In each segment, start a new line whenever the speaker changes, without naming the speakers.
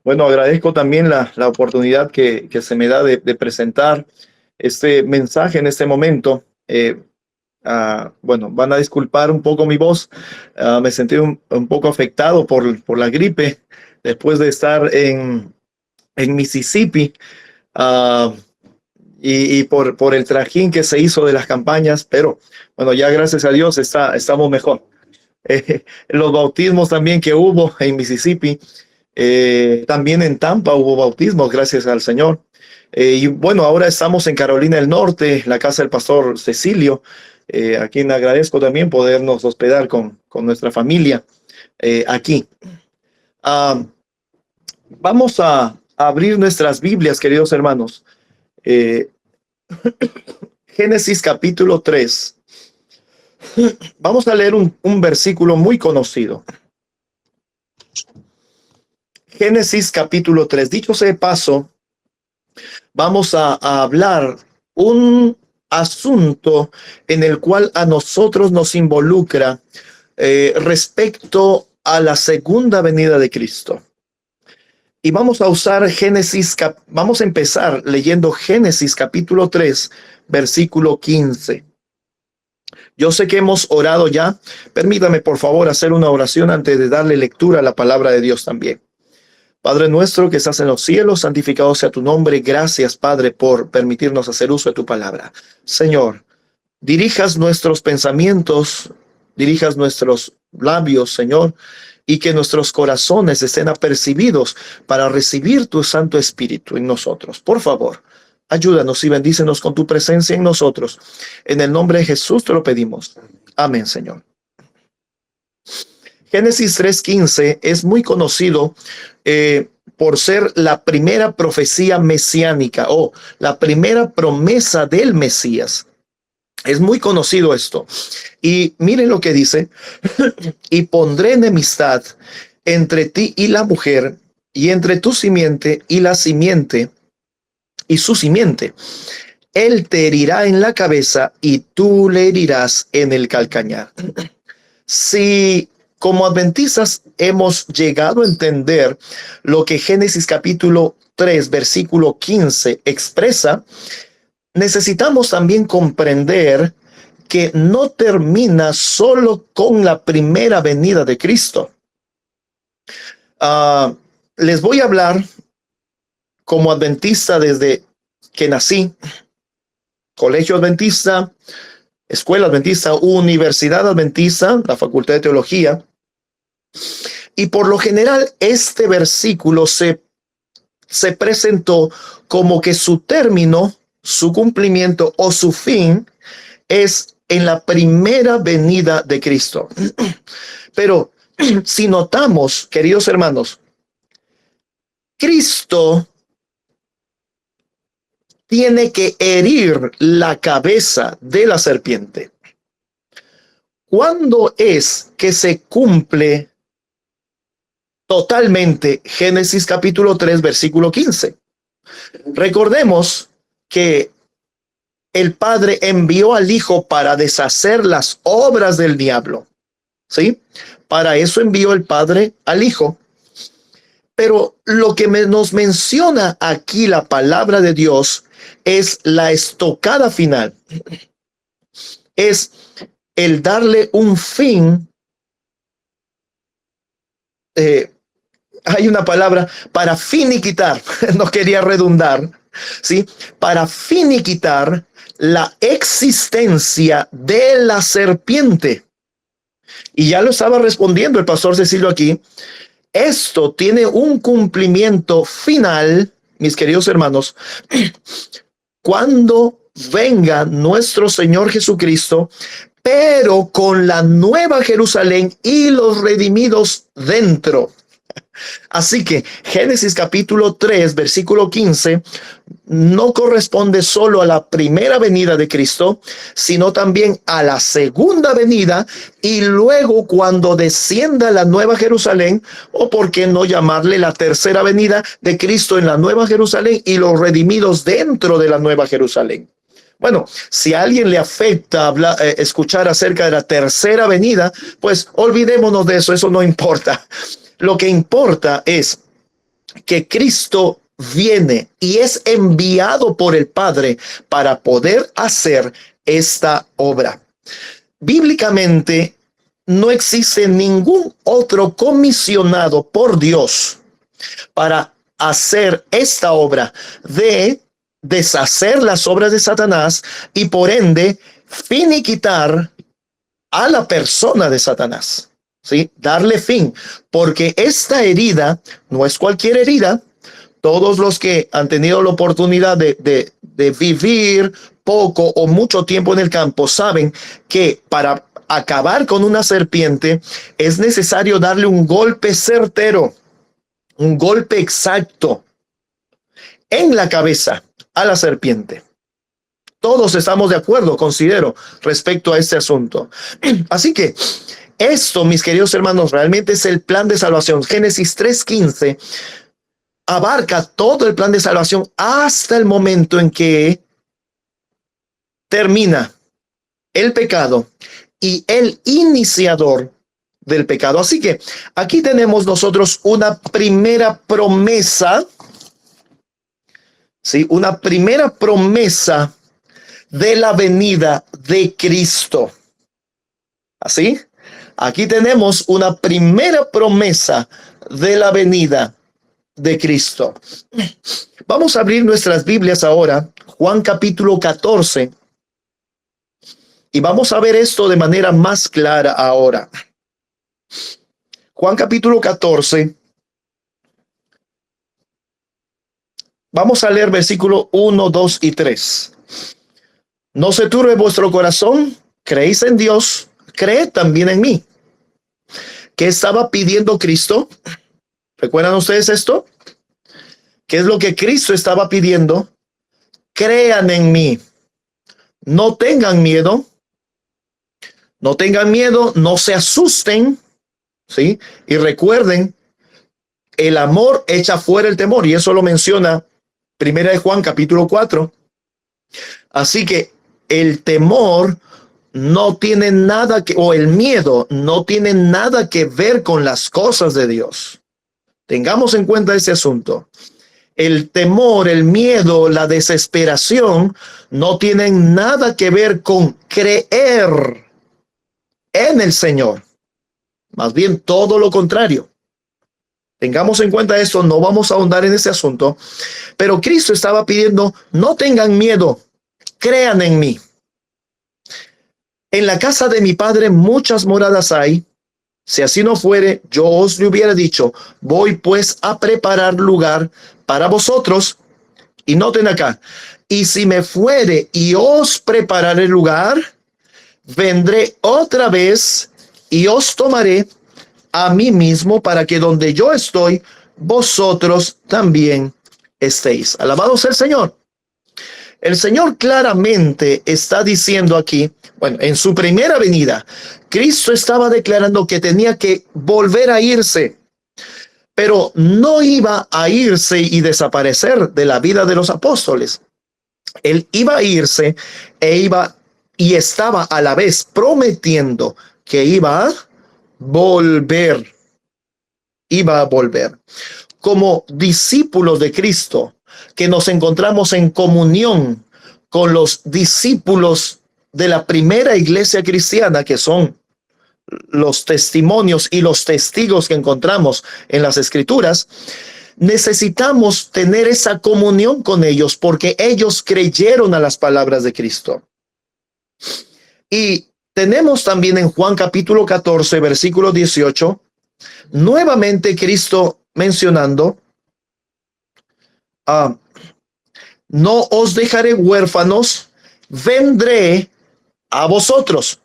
Bueno, agradezco también la oportunidad que se me da de presentar este mensaje en este momento. Bueno, van a disculpar un poco mi voz. Me sentí un poco afectado por la gripe después de estar en Mississippi, ah, y por el trajín que se hizo de las campañas, pero bueno, ya gracias a Dios estamos mejor. Los bautismos también que hubo en Mississippi. También en Tampa hubo bautismos, gracias al Señor. Y bueno, ahora estamos en Carolina del Norte, la casa del pastor Cecilio, a quien agradezco también podernos hospedar con nuestra familia aquí. Ah, Vamos a abrir nuestras Biblias, queridos hermanos. Eh, Génesis capítulo 3. Vamos a leer un versículo muy conocido. Génesis capítulo 3. Dicho sea de paso, vamos a hablar un asunto en el cual a nosotros nos involucra respecto a la segunda venida de Cristo. Y vamos a usar vamos a empezar leyendo Génesis capítulo 3, versículo 15. Yo sé que hemos orado ya. Permítame, por favor, hacer una oración antes de darle lectura a la palabra de Dios también. Padre nuestro que estás en los cielos, santificado sea tu nombre. Gracias, Padre, por permitirnos hacer uso de tu palabra. Señor, dirijas nuestros pensamientos, dirijas nuestros labios, Señor, y que nuestros corazones estén apercibidos para recibir tu Santo Espíritu en nosotros. Por favor, ayúdanos y bendícenos con tu presencia en nosotros. En el nombre de Jesús te lo pedimos. Amén, Señor. Génesis 3:15 es muy conocido por ser la primera profecía mesiánica o la primera promesa del Mesías. Es muy conocido esto. Y miren lo que dice: y pondré enemistad entre ti y la mujer, y entre tu simiente y la simiente y su simiente. Él te herirá en la cabeza y tú le herirás en el calcañar. Si como adventistas hemos llegado a entender lo que Génesis capítulo 3, versículo 15 expresa, necesitamos también comprender que no termina solo con la primera venida de Cristo. Les voy a hablar como adventista desde que nací: colegio adventista, escuela adventista, universidad adventista, la facultad de teología. Y por lo general este versículo se presentó como que su término, su cumplimiento o su fin es en la primera venida de Cristo. Pero si notamos, queridos hermanos, Cristo tiene que herir la cabeza de la serpiente. ¿Cuándo es que se cumple totalmente Génesis capítulo 3, versículo 15? Recordemos que el Padre envió al Hijo para deshacer las obras del diablo, ¿sí? Para eso envió el Padre al Hijo. Pero lo que nos menciona aquí la palabra de Dios es la estocada final. Es el darle un fin. Hay una palabra para finiquitar, no quería redundar, ¿sí? Para finiquitar la existencia de la serpiente. Y ya lo estaba respondiendo el pastor Cecilio aquí. Esto tiene un cumplimiento final, mis queridos hermanos, cuando venga nuestro Señor Jesucristo, pero con la nueva Jerusalén y los redimidos dentro. Así que Génesis capítulo 3, versículo 15, no corresponde solo a la primera venida de Cristo, sino también a la segunda venida y luego cuando descienda la nueva Jerusalén, o por qué no llamarle la tercera venida de Cristo en la nueva Jerusalén y los redimidos dentro de la nueva Jerusalén. Bueno, si a alguien le afecta escuchar acerca de la tercera venida, pues olvidémonos de eso, eso no importa. Lo que importa es que Cristo viene y es enviado por el Padre para poder hacer esta obra. Bíblicamente, no existe ningún otro comisionado por Dios para hacer esta obra de deshacer las obras de Satanás y por ende finiquitar a la persona de Satanás, ¿sí? Darle fin, porque esta herida no es cualquier herida. Todos los que han tenido la oportunidad de vivir poco o mucho tiempo en el campo saben que para acabar con una serpiente es necesario darle un golpe certero, un golpe exacto en la cabeza a la serpiente. Todos estamos de acuerdo, considero, respecto a este asunto. Así que esto, mis queridos hermanos, realmente es el plan de salvación. Génesis 3:15 abarca todo el plan de salvación hasta el momento en que termina el pecado y el iniciador del pecado. Así que aquí tenemos nosotros una primera promesa, ¿sí? Una primera promesa de la venida de Cristo. Así, aquí tenemos una primera promesa de la venida de Cristo. Vamos a abrir nuestras Biblias ahora, Juan capítulo 14, y vamos a ver esto de manera más clara ahora. Juan capítulo 14, vamos a leer versículo 1, 2 y 3. No se turbe vuestro corazón, creéis en Dios, creed también en mí. ¿Qué estaba pidiendo Cristo? ¿Recuerdan ustedes esto? ¿Qué es lo que Cristo estaba pidiendo? Crean en mí. No tengan miedo. No tengan miedo, no se asusten, ¿sí? Y recuerden, el amor echa fuera el temor, y eso lo menciona Primera de Juan capítulo 4. Así que el temor no tiene nada que, o el miedo no tiene nada que ver con las cosas de Dios. Tengamos en cuenta ese asunto. El temor, el miedo, la desesperación no tienen nada que ver con creer en el Señor. Más bien todo lo contrario. Tengamos en cuenta esto, no vamos a ahondar en ese asunto. Pero Cristo estaba pidiendo, no tengan miedo, crean en mí. En la casa de mi Padre muchas moradas hay. Si así no fuere, yo os le hubiera dicho, voy pues a preparar lugar para vosotros. Y noten acá, y si me fuere y os prepararé lugar, vendré otra vez y os tomaré a mí mismo para que donde yo estoy, vosotros también estéis. Alabado sea el Señor. El Señor claramente está diciendo aquí, bueno, en su primera venida, Cristo estaba declarando que tenía que volver a irse, pero no iba a irse y desaparecer de la vida de los apóstoles. Él iba a irse y estaba a la vez prometiendo que iba a volver. Iba a volver. Como discípulos de Cristo, que nos encontramos en comunión con los discípulos de la primera iglesia cristiana, que son los testimonios y los testigos que encontramos en las Escrituras, necesitamos tener esa comunión con ellos porque ellos creyeron a las palabras de Cristo. Y tenemos también en Juan capítulo 14, versículo 18, nuevamente Cristo mencionando, no os dejaré huérfanos, vendré a vosotros.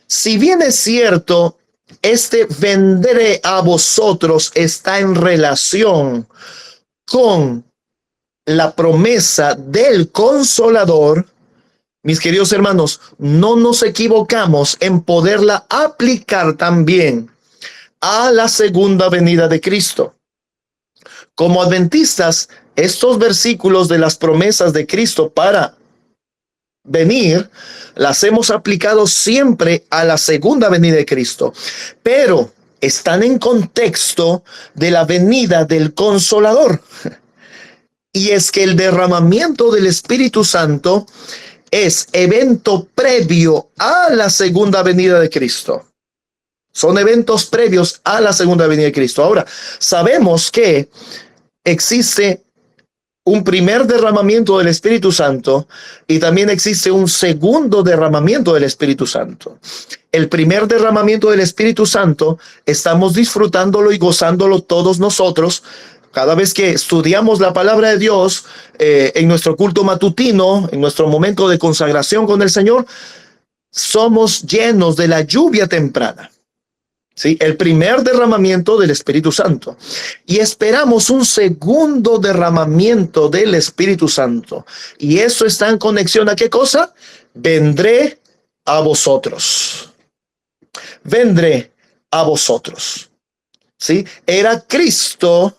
Si bien es cierto, este vendré a vosotros está en relación con la promesa del Consolador, mis queridos hermanos, no nos equivocamos en poderla aplicar también a la segunda venida de Cristo. Como adventistas, estos versículos de las promesas de Cristo para venir, las hemos aplicado siempre a la segunda venida de Cristo. Pero están en contexto de la venida del Consolador. Y es que el derramamiento del Espíritu Santo es evento previo a la segunda venida de Cristo. Son eventos previos a la segunda venida de Cristo. Ahora, sabemos que existe un primer derramamiento del Espíritu Santo y también existe un segundo derramamiento del Espíritu Santo. El primer derramamiento del Espíritu Santo estamos disfrutándolo y gozándolo todos nosotros cada vez que estudiamos la palabra de Dios, en nuestro culto matutino, en nuestro momento de consagración con el Señor. Somos llenos de la lluvia temprana. ¿Sí? El primer derramamiento del Espíritu Santo. Y esperamos un segundo derramamiento del Espíritu Santo. Y eso está en conexión a ¿qué cosa? Vendré a vosotros. Vendré a vosotros. ¿Sí? Era Cristo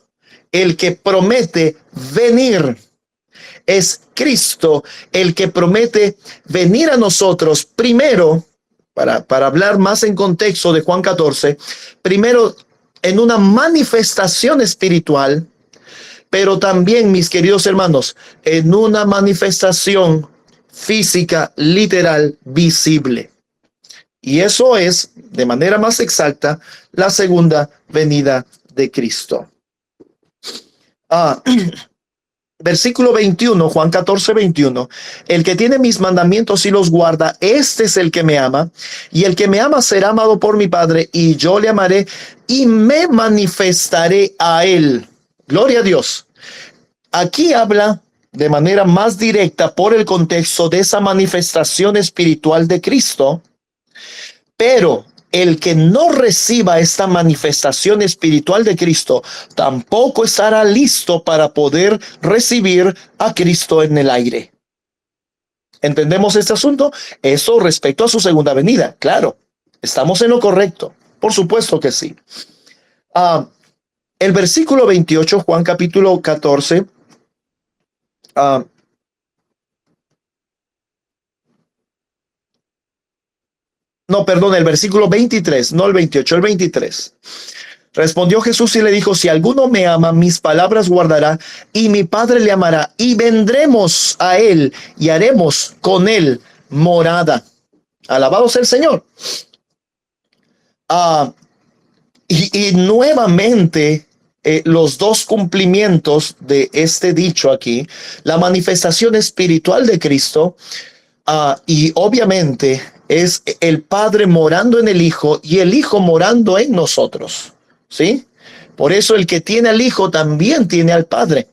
el que promete venir. Es Cristo el que promete venir a nosotros primero. Para hablar más en contexto de Juan 14, primero en una manifestación espiritual, pero también, mis queridos hermanos, en una manifestación física, literal, visible. Y eso es, de manera más exacta, la segunda venida de Cristo. Versículo 21, Juan 14, 21. El que tiene mis mandamientos y los guarda, este es el que me ama. Y el que me ama será amado por mi Padre, y yo le amaré y me manifestaré a él. Gloria a Dios. Aquí habla de manera más directa por el contexto de esa manifestación espiritual de Cristo. Pero el que no reciba esta manifestación espiritual de Cristo tampoco estará listo para poder recibir a Cristo en el aire. ¿Entendemos este asunto? Eso respecto a su segunda venida. Claro, estamos en lo correcto. Por supuesto que sí. El versículo 28, Juan capítulo 14. No, perdón, el versículo 23, no el 28, el 23. Respondió Jesús y le dijo: si alguno me ama, mis palabras guardará, y mi Padre le amará, y vendremos a él y haremos con él morada. Alabado sea el Señor. Y nuevamente, los dos cumplimientos de este dicho aquí: la manifestación espiritual de Cristo, y obviamente es el Padre morando en el Hijo y el Hijo morando en nosotros. ¿Sí? Por eso el que tiene al Hijo también tiene al Padre.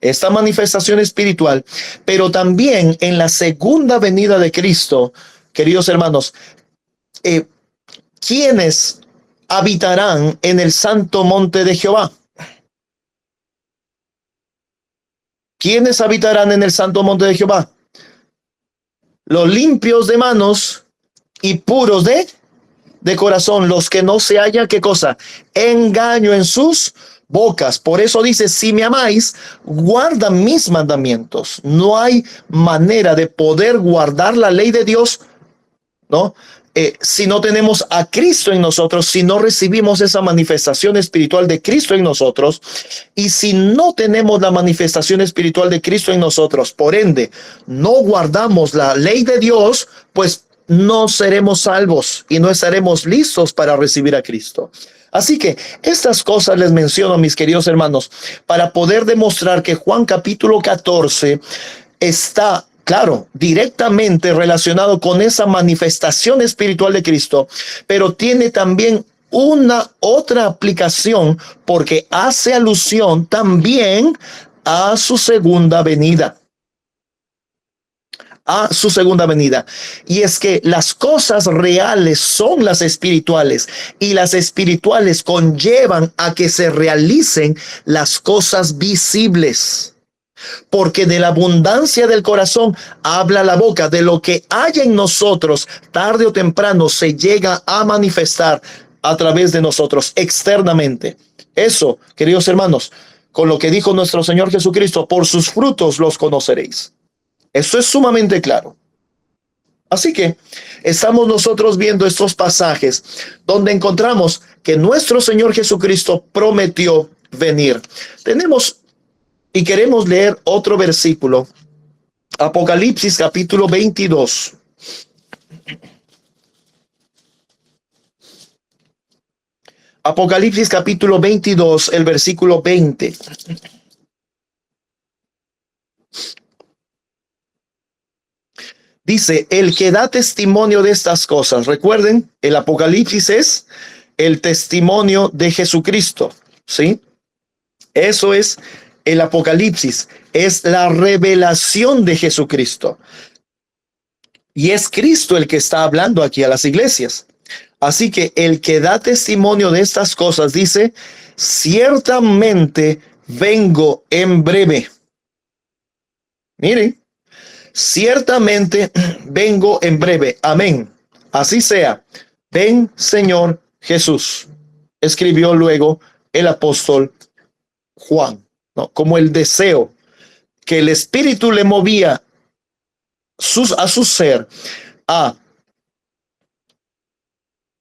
Esta manifestación espiritual, pero también en la segunda venida de Cristo, queridos hermanos, ¿quiénes habitarán en el santo monte de Jehová? ¿Quiénes habitarán en el santo monte de Jehová? Los limpios de manos y puros de corazón, los que no se haya, ¿qué cosa? Engaño en sus bocas. Por eso dice: si me amáis, guarda mis mandamientos. No hay manera de poder guardar la ley de Dios, ¿no? Si no tenemos a Cristo en nosotros, si no recibimos esa manifestación espiritual de Cristo en nosotros, y si no tenemos la manifestación espiritual de Cristo en nosotros, por ende, no guardamos la ley de Dios, pues no seremos salvos y no estaremos listos para recibir a Cristo. Así que estas cosas les menciono, mis queridos hermanos, para poder demostrar que Juan capítulo 14 está, claro, directamente relacionado con esa manifestación espiritual de Cristo, pero tiene también una otra aplicación, porque hace alusión también a su segunda venida. A su segunda venida. Y es que las cosas reales son las espirituales, y las espirituales conllevan a que se realicen las cosas visibles. Porque de la abundancia del corazón habla la boca. De lo que hay en nosotros, tarde o temprano se llega a manifestar a través de nosotros externamente. Eso, queridos hermanos, con lo que dijo nuestro Señor Jesucristo: por sus frutos los conoceréis. Eso es sumamente claro. Así que estamos nosotros viendo estos pasajes donde encontramos que nuestro Señor Jesucristo prometió venir. Tenemos y queremos leer otro versículo, Apocalipsis capítulo 22. Apocalipsis capítulo 22, el versículo 20. Dice, el que da testimonio de estas cosas. Recuerden, el Apocalipsis es el testimonio de Jesucristo, ¿sí? Eso es el Apocalipsis, es la revelación de Jesucristo. Y es Cristo el que está hablando aquí a las iglesias. Así que el que da testimonio de estas cosas dice, ciertamente vengo en breve. Miren, ciertamente vengo en breve. Amén. Así sea. Ven, Señor Jesús. Escribió luego el apóstol Juan, ¿no? Como el deseo que el Espíritu le movía a su ser a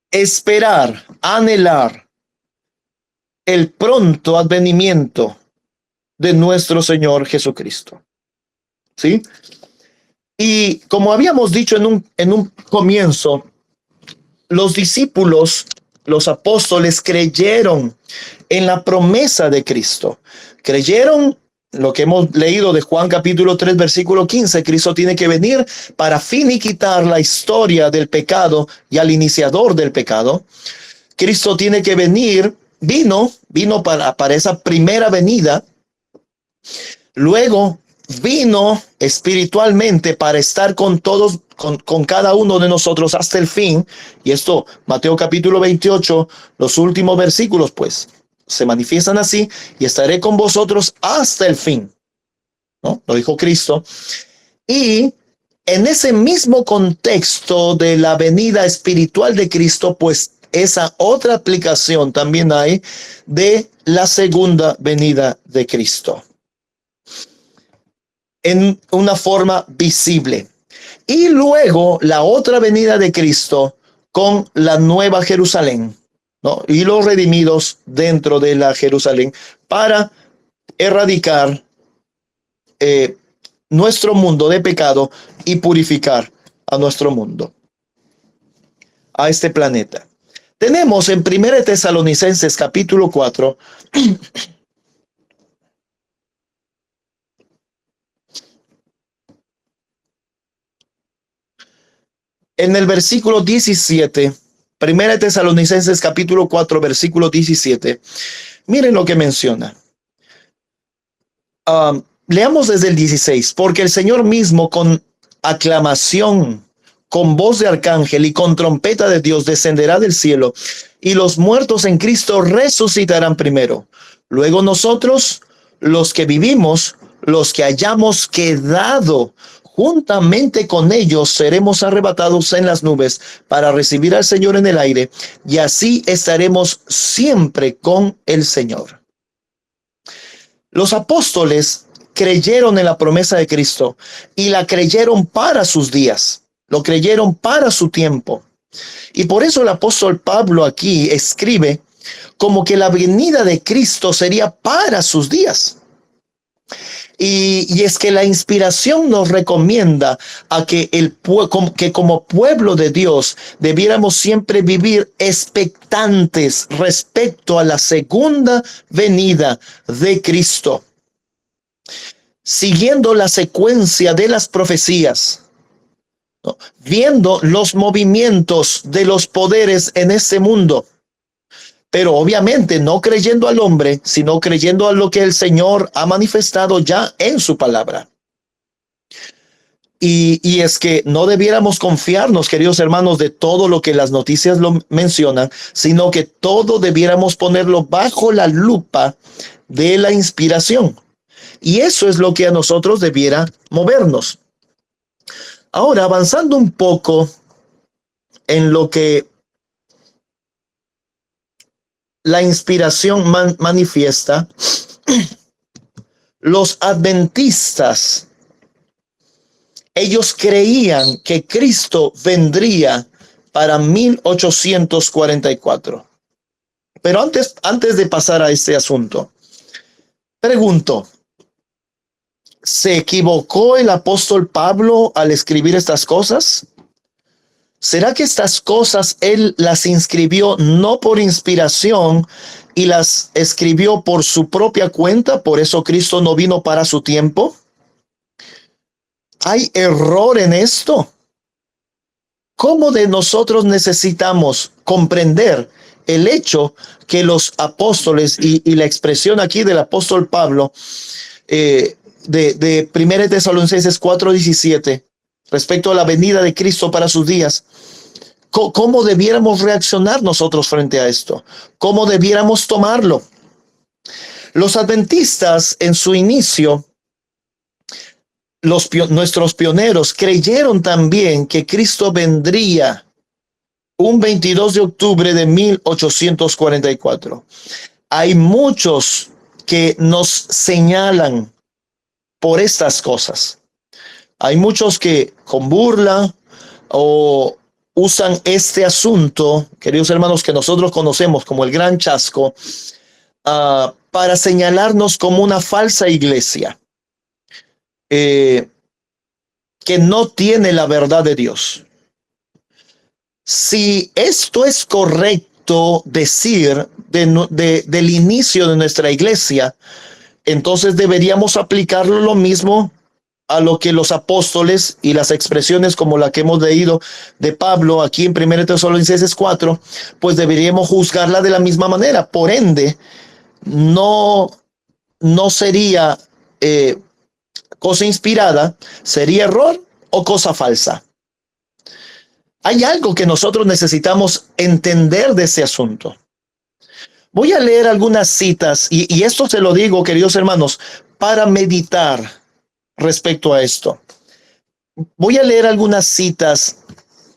esperar, anhelar el pronto advenimiento de nuestro Señor Jesucristo. ¿Sí? Y como habíamos dicho en un comienzo, los discípulos, los apóstoles creyeron en la promesa de Cristo. Creyeron lo que hemos leído de Juan capítulo 3, versículo 15. Cristo tiene que venir para finiquitar la historia del pecado y al iniciador del pecado. Cristo tiene que venir, vino para esa primera venida. Luego vino espiritualmente para estar con todos, con cada uno de nosotros hasta el fin. Y esto, Mateo capítulo 28, los últimos versículos, pues, se manifiestan así, y estaré con vosotros hasta el fin, ¿no? Lo dijo Cristo. Y en ese mismo contexto de la venida espiritual de Cristo, pues, esa otra aplicación también hay de la segunda venida de Cristo en una forma visible. Y luego la otra venida de Cristo con la nueva Jerusalén, ¿no? Y los redimidos dentro de la Jerusalén para erradicar nuestro mundo de pecado y purificar a nuestro mundo, a este planeta. Tenemos en 1 Tesalonicenses capítulo 4 en el versículo 17, 1 Tesalonicenses capítulo 4, versículo 17. Miren lo que menciona. Leamos desde el 16. Porque el Señor mismo con aclamación, con voz de arcángel y con trompeta de Dios descenderá del cielo, y los muertos en Cristo resucitarán primero. Luego nosotros, los que vivimos, los que hayamos quedado juntamente con ellos, seremos arrebatados en las nubes para recibir al Señor en el aire, y así estaremos siempre con el Señor. Los apóstoles creyeron en la promesa de Cristo y la creyeron para sus días, lo creyeron para su tiempo. Y por eso el apóstol Pablo aquí escribe como que la venida de Cristo sería para sus días. Y es que la inspiración nos recomienda a que, que como pueblo de Dios debiéramos siempre vivir expectantes respecto a la segunda venida de Cristo, siguiendo la secuencia de las profecías, ¿no? Viendo los movimientos de los poderes en este mundo, pero obviamente no creyendo al hombre, sino creyendo a lo que el Señor ha manifestado ya en su palabra. Y es que no debiéramos confiarnos, queridos hermanos, de todo lo que las noticias lo mencionan, sino que todo debiéramos ponerlo bajo la lupa de la inspiración. Y eso es lo que a nosotros debiera movernos. Ahora, avanzando un poco en lo que la inspiración manifiesta, los adventistas Ellos creían que Cristo vendría para 1844. Pero antes de pasar a este asunto, pregunto, ¿se equivocó el apóstol Pablo al escribir estas cosas? ¿Será que estas cosas él las inscribió no por inspiración y las escribió por su propia cuenta? ¿Por eso Cristo no vino para su tiempo? ¿Hay error en esto? ¿Cómo de nosotros necesitamos comprender el hecho que los apóstoles y la expresión aquí del apóstol Pablo de 1 Tesalonicenses 4:17 respecto a la venida de Cristo para sus días? ¿Cómo debiéramos reaccionar nosotros frente a esto? ¿Cómo debiéramos tomarlo? Los adventistas en su inicio, nuestros pioneros creyeron también que Cristo vendría un 22 de octubre de 1844. Hay muchos que nos señalan por estas cosas. Hay muchos que con burla o usan este asunto, queridos hermanos, que nosotros conocemos como el gran chasco, para señalarnos como una falsa iglesia que no tiene la verdad de Dios. Si esto es correcto decir del inicio de nuestra iglesia, entonces deberíamos aplicarlo lo mismo a lo que los apóstoles y las expresiones como la que hemos leído de Pablo aquí en 1 Tesalonicenses 4, pues deberíamos juzgarla de la misma manera. Por ende, no sería cosa inspirada, sería error o cosa falsa. Hay algo que nosotros necesitamos entender de ese asunto. Voy a leer algunas citas y esto se lo digo, queridos hermanos, para meditar respecto a esto. Voy a leer algunas citas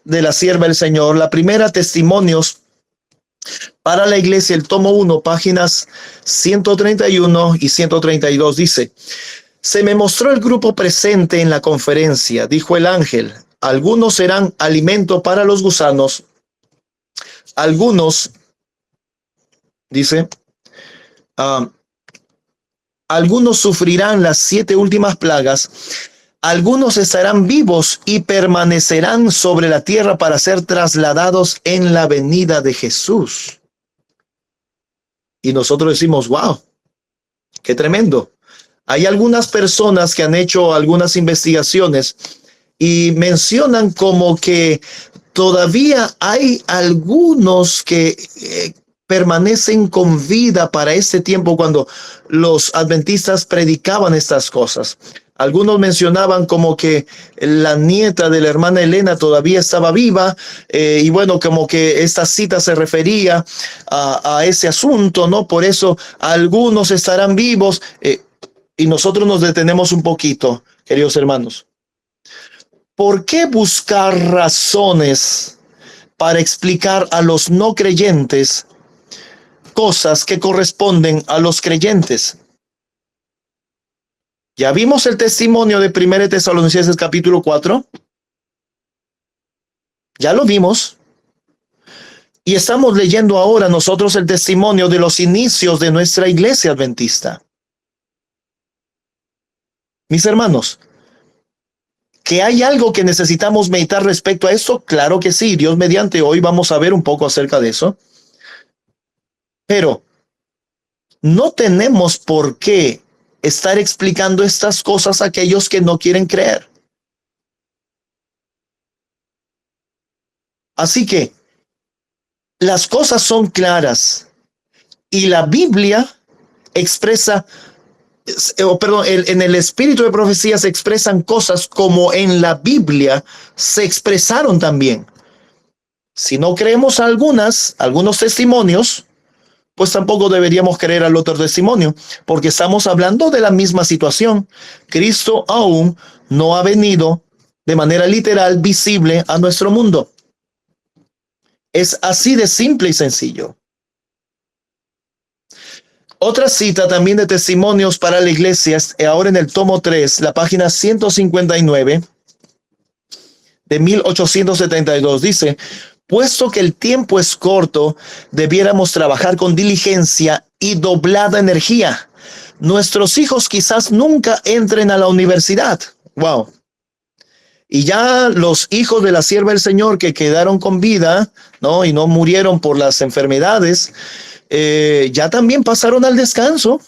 de la sierva del Señor. La primera, Testimonios para la Iglesia, el tomo 1, páginas 131 y 132, dice: se me mostró el grupo presente en la conferencia, dijo el ángel, algunos serán alimento para los gusanos, algunos, dice, algunos sufrirán las 7 últimas plagas, algunos estarán vivos y permanecerán sobre la tierra para ser trasladados en la venida de Jesús. Y nosotros decimos, wow, qué tremendo. Hay algunas personas que han hecho algunas investigaciones y mencionan como que todavía hay algunos que permanecen con vida para este tiempo cuando los adventistas predicaban estas cosas. Algunos mencionaban como que la nieta de la hermana Elena todavía estaba viva y bueno, como que esta cita se refería a ese asunto, ¿no? Por eso algunos estarán vivos y nosotros nos detenemos un poquito, queridos hermanos. ¿Por qué buscar razones para explicar a los no creyentes cosas que corresponden a los creyentes? Ya vimos el testimonio de 1 Tesalonicenses capítulo 4. Ya lo vimos. Y estamos leyendo ahora nosotros el testimonio de los inicios de nuestra iglesia adventista. Mis hermanos, ¿que hay algo que necesitamos meditar respecto a esto? Claro que sí. Dios mediante, hoy vamos a ver un poco acerca de eso. Pero no tenemos por qué estar explicando estas cosas a aquellos que no quieren creer. Así que las cosas son claras y la Biblia expresa, en el espíritu de profecía se expresan cosas como en la Biblia se expresaron también. Si no creemos algunos testimonios, pues tampoco deberíamos creer al otro testimonio, porque estamos hablando de la misma situación. Cristo aún no ha venido de manera literal, visible a nuestro mundo. Es así de simple y sencillo. Otra cita también de Testimonios para la Iglesia, ahora en el tomo 3, la página 159. de 1872. Dice: puesto que el tiempo es corto, debiéramos trabajar con diligencia y doblada energía. Nuestros hijos quizás nunca entren a la universidad. Wow. Y ya los hijos de la sierva del Señor que quedaron con vida, ¿no? Y no murieron por las enfermedades, ya también pasaron al descanso.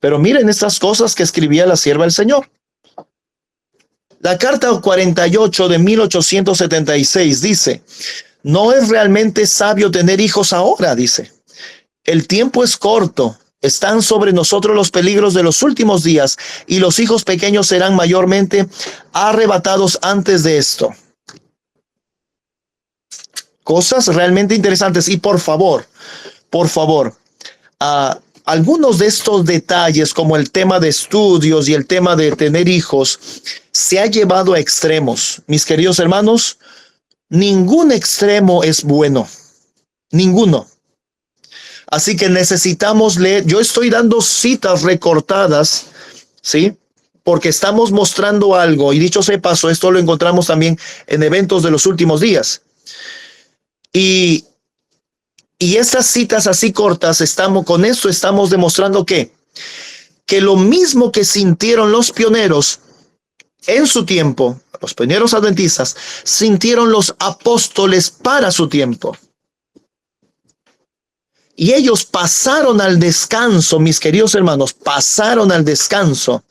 Pero miren estas cosas que escribía la sierva del Señor. La carta 48 de 1876 dice: no es realmente sabio tener hijos ahora, dice. El tiempo es corto. Están sobre nosotros los peligros de los últimos días y los hijos pequeños serán mayormente arrebatados antes de esto. Cosas realmente interesantes. Y por favor, algunos de estos detalles, como el tema de estudios y el tema de tener hijos, se ha llevado a extremos. Mis queridos hermanos, ningún extremo es bueno. Ninguno. Así que necesitamos leer. Yo estoy dando citas recortadas, ¿sí? Porque estamos mostrando algo. Y dicho sea paso, esto lo encontramos también en eventos de los últimos días. Y estas citas así cortas, con esto estamos demostrando que lo mismo que sintieron los pioneros en su tiempo, los pioneros adventistas, sintieron los apóstoles para su tiempo. Y ellos pasaron al descanso, mis queridos hermanos, pasaron al descanso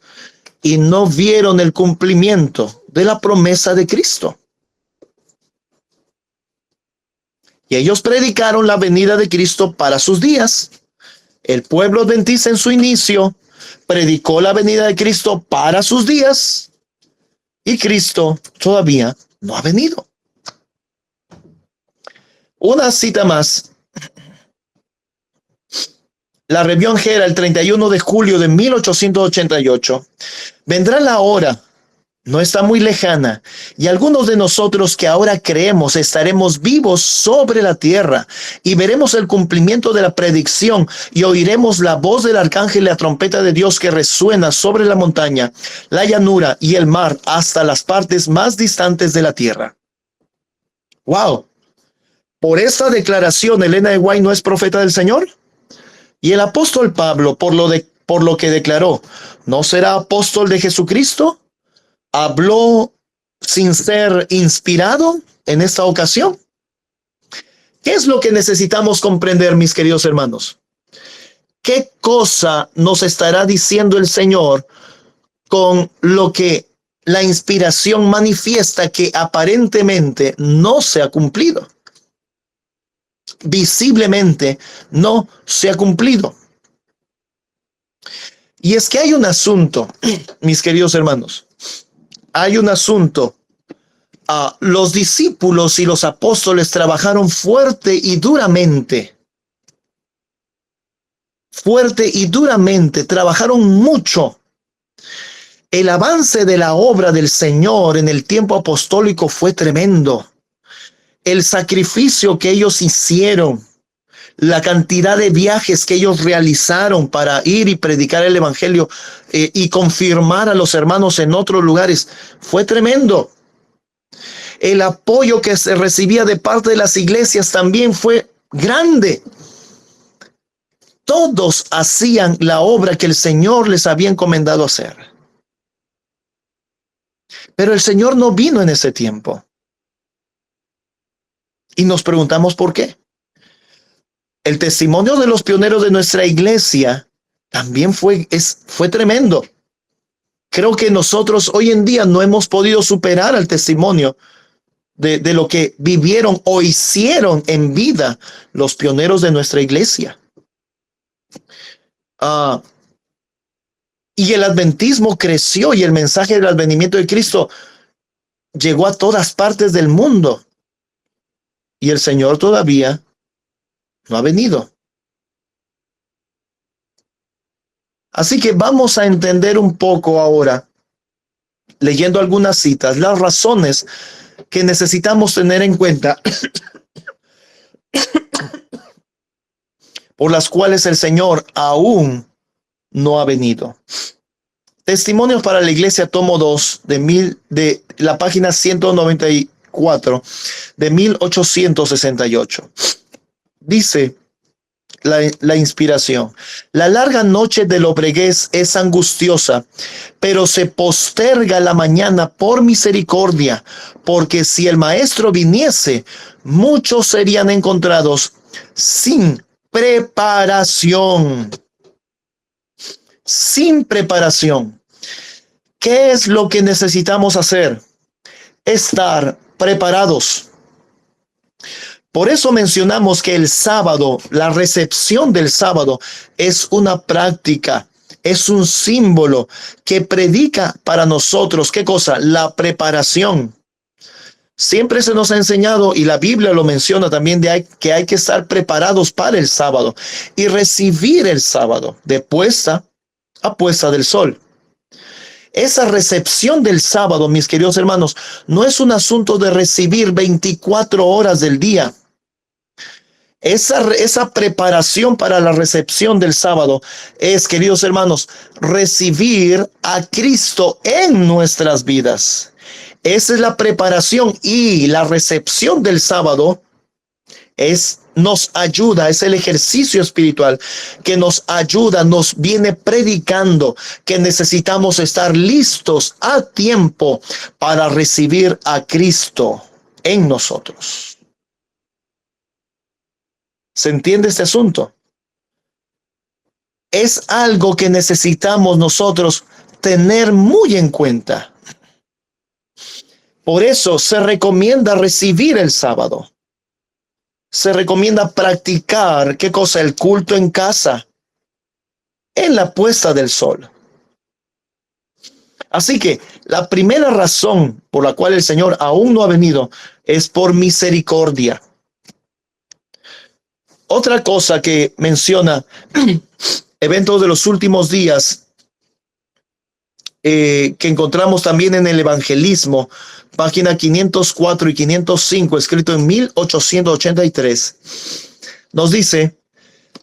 y no vieron el cumplimiento de la promesa de Cristo. Y ellos predicaron la venida de Cristo para sus días. El pueblo adventista en su inicio predicó la venida de Cristo para sus días y Cristo todavía no ha venido. Una cita más. La Revión Gera, el 31 de julio de 1888. Vendrá la hora, no está muy lejana, y algunos de nosotros que ahora creemos estaremos vivos sobre la tierra y veremos el cumplimiento de la predicción y oiremos la voz del arcángel y la trompeta de Dios que resuena sobre la montaña, la llanura y el mar hasta las partes más distantes de la tierra. ¡Wow! Por esta declaración, Elena de White no es profeta del Señor. Y el apóstol Pablo, por lo que declaró, ¿no será apóstol de Jesucristo? ¿Habló sin ser inspirado en esta ocasión? ¿Qué es lo que necesitamos comprender, mis queridos hermanos? ¿Qué cosa nos estará diciendo el Señor con lo que la inspiración manifiesta que aparentemente no se ha cumplido? Visiblemente no se ha cumplido. Y es que hay un asunto, mis queridos hermanos, hay un asunto. Los discípulos y los apóstoles trabajaron fuerte y duramente, trabajaron mucho. El avance de la obra del Señor en el tiempo apostólico fue tremendo. El sacrificio que ellos hicieron, la cantidad de viajes que ellos realizaron para ir y predicar el evangelio y confirmar a los hermanos en otros lugares, fue tremendo. El apoyo que se recibía de parte de las iglesias también fue grande. Todos hacían la obra que el Señor les había encomendado hacer. Pero el Señor no vino en ese tiempo. Y nos preguntamos por qué. El testimonio de los pioneros de nuestra iglesia también fue tremendo. Creo que nosotros hoy en día no hemos podido superar el testimonio de lo que vivieron o hicieron en vida los pioneros de nuestra iglesia. Y el adventismo creció y el mensaje del advenimiento de Cristo llegó a todas partes del mundo. Y el Señor todavía no ha venido. Así que vamos a entender un poco ahora, leyendo algunas citas, las razones que necesitamos tener en cuenta por las cuales el Señor aún no ha venido. Testimonios para la Iglesia, tomo 2, de la página 194, de 1868. Dice la inspiración: la larga noche de lobreguez es angustiosa, pero se posterga la mañana por misericordia, porque si el maestro viniese, muchos serían encontrados sin preparación. Sin preparación. ¿Qué es lo que necesitamos hacer? Estar preparados. Por eso mencionamos que el sábado, la recepción del sábado, es una práctica, es un símbolo que predica para nosotros, ¿qué cosa? La preparación. Siempre se nos ha enseñado, y la Biblia lo menciona también, que hay que estar preparados para el sábado y recibir el sábado de puesta a puesta del sol. Esa recepción del sábado, mis queridos hermanos, no es un asunto de recibir 24 horas del día. Esa preparación para la recepción del sábado es, queridos hermanos, recibir a Cristo en nuestras vidas. Esa es la preparación, y la recepción del sábado nos ayuda, es el ejercicio espiritual que nos ayuda, nos viene predicando que necesitamos estar listos a tiempo para recibir a Cristo en nosotros. ¿Se entiende este asunto? Es algo que necesitamos nosotros tener muy en cuenta. Por eso se recomienda recibir el sábado. Se recomienda practicar, ¿qué cosa? El culto en casa, en la puesta del sol. Así que la primera razón por la cual el Señor aún no ha venido es por misericordia. Otra cosa que menciona eventos de los últimos días, que encontramos también en el evangelismo, página 504 y 505, escrito en 1883, nos dice: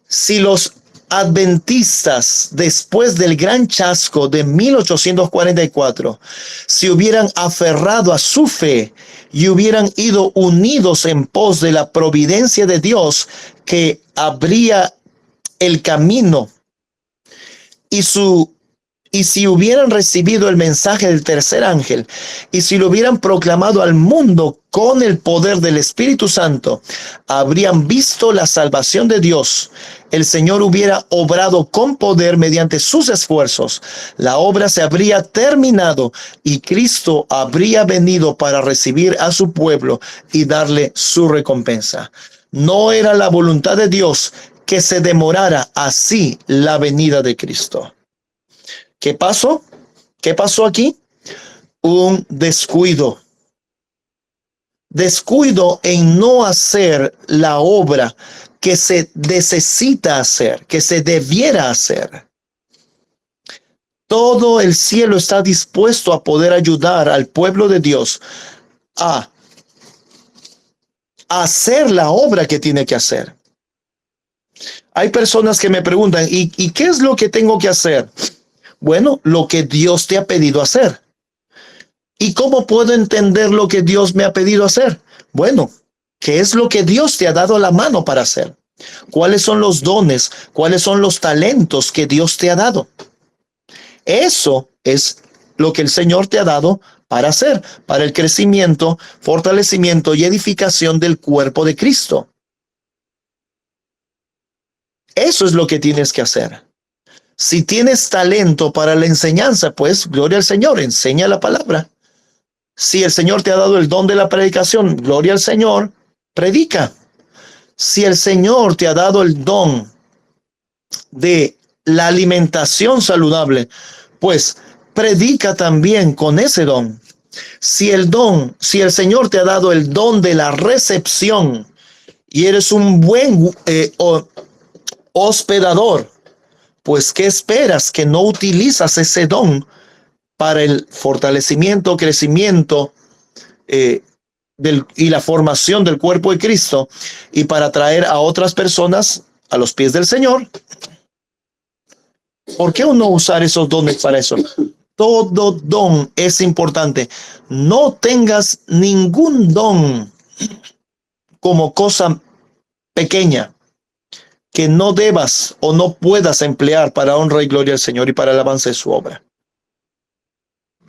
si los adventistas, después del gran chasco de 1844, se hubieran aferrado a su fe y hubieran ido unidos en pos de la providencia de Dios que abría el camino, y si hubieran recibido el mensaje del tercer ángel, y si lo hubieran proclamado al mundo con el poder del Espíritu Santo, habrían visto la salvación de Dios. El Señor hubiera obrado con poder mediante sus esfuerzos. La obra se habría terminado y Cristo habría venido para recibir a su pueblo y darle su recompensa. No era la voluntad de Dios que se demorara así la venida de Cristo. ¿Qué pasó? ¿Qué pasó aquí? Un descuido. Descuido en no hacer la obra que se necesita hacer, que se debiera hacer. Todo el cielo está dispuesto a poder ayudar al pueblo de Dios a hacer la obra que tiene que hacer. Hay personas que me preguntan, ¿y qué es lo que tengo que hacer? Bueno, lo que Dios te ha pedido hacer. ¿Y cómo puedo entender lo que Dios me ha pedido hacer? Bueno, ¿qué es lo que Dios te ha dado a la mano para hacer? ¿Cuáles son los dones? ¿Cuáles son los talentos que Dios te ha dado? Eso es lo que el Señor te ha dado para hacer, para el crecimiento, fortalecimiento y edificación del cuerpo de Cristo. Eso es lo que tienes que hacer. Si tienes talento para la enseñanza, pues gloria al Señor, enseña la palabra. Si el Señor te ha dado el don de la predicación, gloria al Señor, predica. Si el Señor te ha dado el don de la alimentación saludable, pues predica también con ese don. Si el Señor te ha dado el don de la recepción y eres un buen hospedador, pues ¿qué esperas? Que no utilizas ese don para el fortalecimiento, crecimiento y la formación del cuerpo de Cristo, y para traer a otras personas a los pies del Señor. ¿Por qué no usar esos dones para eso? Todo don es importante. No tengas ningún don como cosa pequeña que no debas o no puedas emplear para honra y gloria al Señor y para el avance de su obra.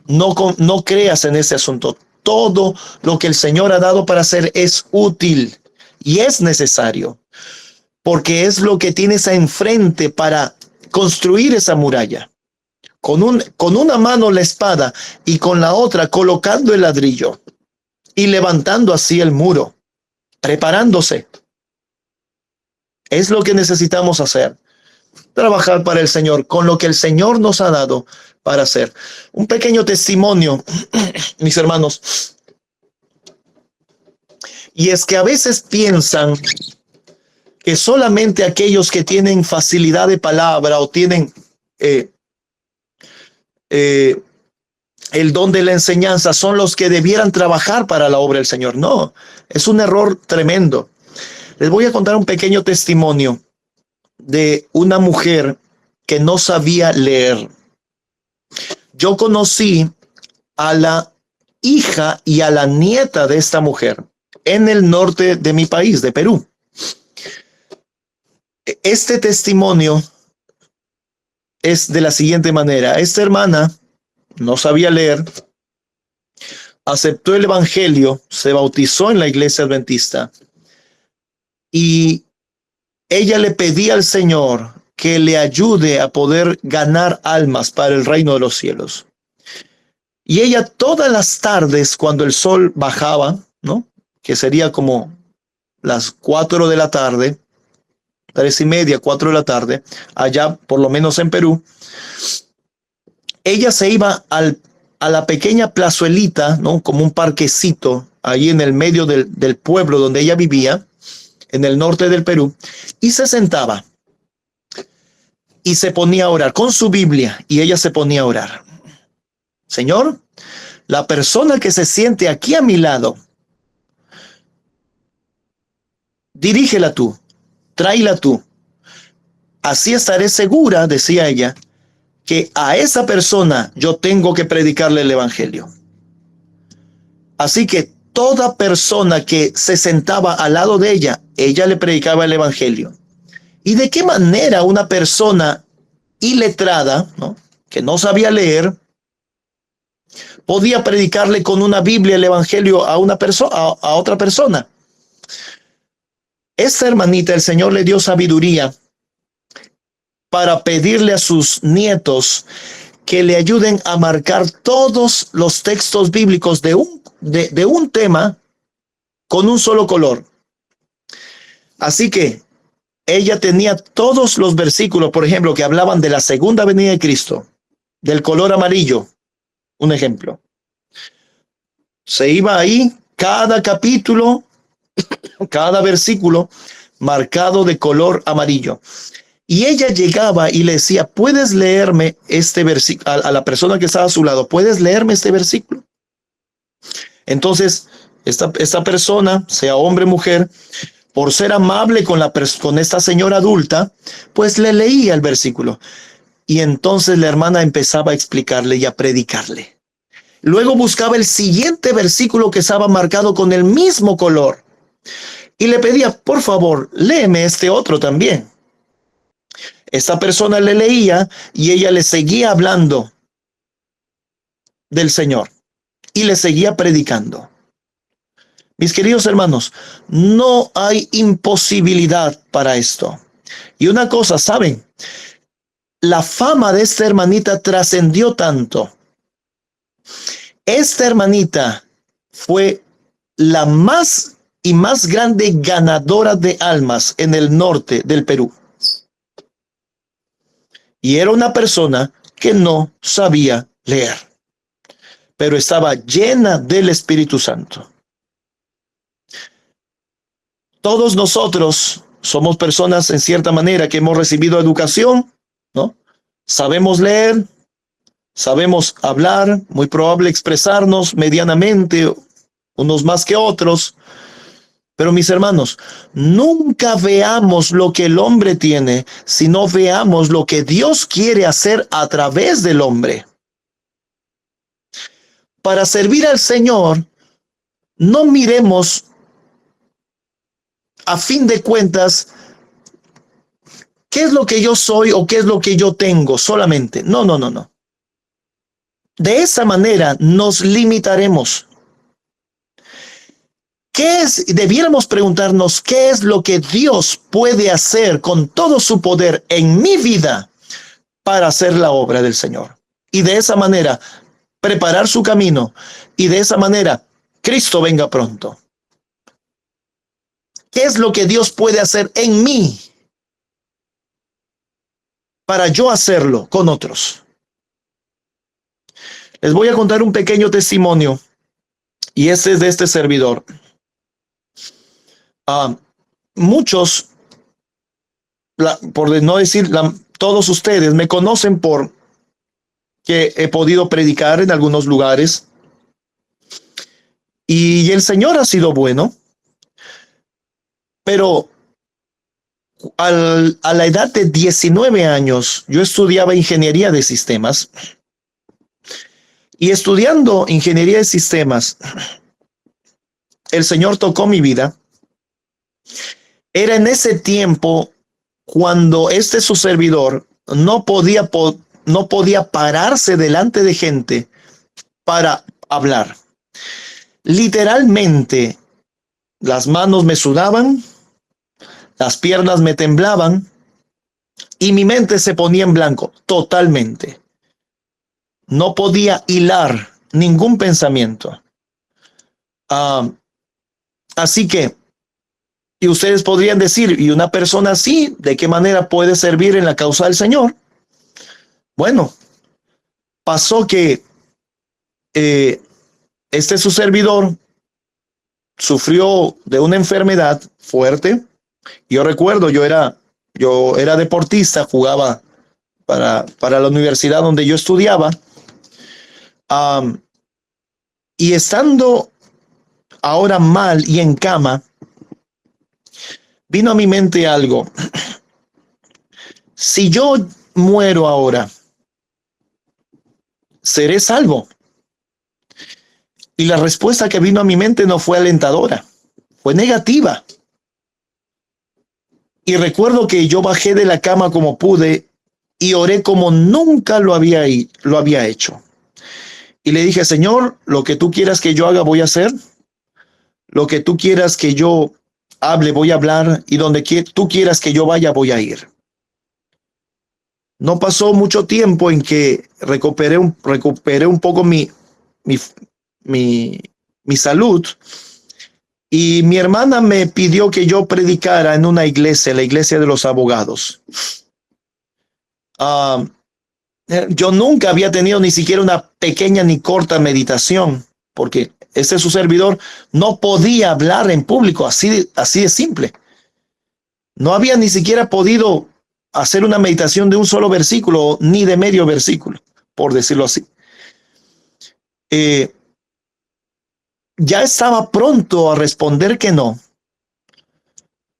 No creas en ese asunto. Todo lo que el Señor ha dado para hacer es útil y es necesario, porque es lo que tienes enfrente para construir esa muralla. Con una mano la espada y con la otra colocando el ladrillo y levantando así el muro, preparándose. Es lo que necesitamos hacer. Trabajar para el Señor, con lo que el Señor nos ha dado para hacer. Un pequeño testimonio, mis hermanos. Y es que a veces piensan que solamente aquellos que tienen facilidad de palabra o tienen el don de la enseñanza son los que debieran trabajar para la obra del Señor. No, es un error tremendo. Les voy a contar un pequeño testimonio de una mujer que no sabía leer. Yo conocí a la hija y a la nieta de esta mujer en el norte de mi país, de Perú. Este testimonio es de la siguiente manera. Esta hermana no sabía leer, aceptó el evangelio, se bautizó en la iglesia adventista y ella le pedía al Señor que le ayude a poder ganar almas para el reino de los cielos. Y ella todas las tardes, cuando el sol bajaba, ¿no?, que sería como las 4 de la tarde, 3:30, 4 de la tarde, allá por lo menos en Perú, ella se iba a la pequeña plazuelita, ¿no?, como un parquecito, ahí en el medio del pueblo donde ella vivía, en el norte del Perú, y se sentaba y se ponía a orar con su Biblia, y ella se ponía a orar. Señor, la persona que se siente aquí a mi lado, dirígela tú, tráela tú. Así estaré segura, decía ella, que a esa persona yo tengo que predicarle el evangelio. Así que toda persona que se sentaba al lado de ella, ella le predicaba el evangelio. ¿Y de qué manera una persona iletrada, ¿no?, que no sabía leer, podía predicarle con una Biblia el evangelio a otra persona? Esta hermanita, el Señor le dio sabiduría para pedirle a sus nietos que le ayuden a marcar todos los textos bíblicos de un tema con un solo color. Así que ella tenía todos los versículos, por ejemplo, que hablaban de la segunda venida de Cristo, del color amarillo, un ejemplo. Se iba ahí, cada capítulo, cada versículo marcado de color amarillo. Y ella llegaba y le decía, ¿puedes leerme este versículo? A la persona que estaba a su lado, ¿puedes leerme este versículo? Entonces, esta persona, sea hombre o mujer, por ser amable con esta señora adulta, pues le leía el versículo. Y entonces la hermana empezaba a explicarle y a predicarle. Luego buscaba el siguiente versículo que estaba marcado con el mismo color. Y le pedía, por favor, léeme este otro también. Esta persona le leía y ella le seguía hablando del Señor y le seguía predicando. Mis queridos hermanos, no hay imposibilidad para esto. Y una cosa, ¿saben? La fama de esta hermanita trascendió tanto. Esta hermanita fue la más y más grande ganadora de almas en el norte del Perú. Y era una persona que no sabía leer, pero estaba llena del Espíritu Santo. Todos nosotros somos personas en cierta manera que hemos recibido educación, ¿no? Sabemos leer, sabemos hablar, muy probable expresarnos medianamente, unos más que otros. Pero mis hermanos, nunca veamos lo que el hombre tiene, sino veamos lo que Dios quiere hacer a través del hombre. para servir al Señor, no miremos a fin de cuentas qué es lo que yo soy o qué es lo que yo tengo solamente. No, no, no, no. De esa manera nos limitaremos. Debiéramos preguntarnos qué es lo que Dios puede hacer con todo su poder en mi vida para hacer la obra del Señor. Y de esa manera preparar su camino y de esa manera Cristo venga pronto. ¿Qué es lo que Dios puede hacer en mí para yo hacerlo con otros? Les voy a contar un pequeño testimonio y ese es de este servidor. Muchos, por no decir todos ustedes, me conocen por que he podido predicar en algunos lugares y el Señor ha sido bueno, pero a la edad de 19 años yo estudiaba ingeniería de sistemas y estudiando ingeniería de sistemas el Señor tocó mi vida. Era en ese tiempo cuando su servidor no podía pararse delante de gente para hablar. Literalmente, las manos me sudaban, las piernas me temblaban y mi mente se ponía en blanco totalmente. No podía hilar ningún pensamiento. Así que, y ustedes podrían decir, ¿y una persona así, de qué manera puede servir en la causa del Señor? Bueno, pasó que su servidor sufrió de una enfermedad fuerte. Yo recuerdo, yo era deportista, jugaba para la universidad donde yo estudiaba. Y estando ahora mal y en cama, vino a mi mente algo. Si yo muero ahora, ¿seré salvo? Y la respuesta que vino a mi mente no fue alentadora, fue negativa. Y recuerdo que yo bajé de la cama como pude y oré como nunca lo había hecho. Y le dije, Señor, lo que tú quieras que yo haga, voy a hacer. Lo que tú quieras que yo hable, voy a hablar. Y donde tú quieras que yo vaya, voy a ir. No pasó mucho tiempo en que recuperé un poco mi salud. Y mi hermana me pidió que yo predicara en una iglesia, la iglesia de los abogados. Yo nunca había tenido ni siquiera una pequeña ni corta meditación, porque su servidor no podía hablar en público, así de simple. No había ni siquiera podido hacer una meditación de un solo versículo, ni de medio versículo, por decirlo así. Ya estaba pronto a responder que no,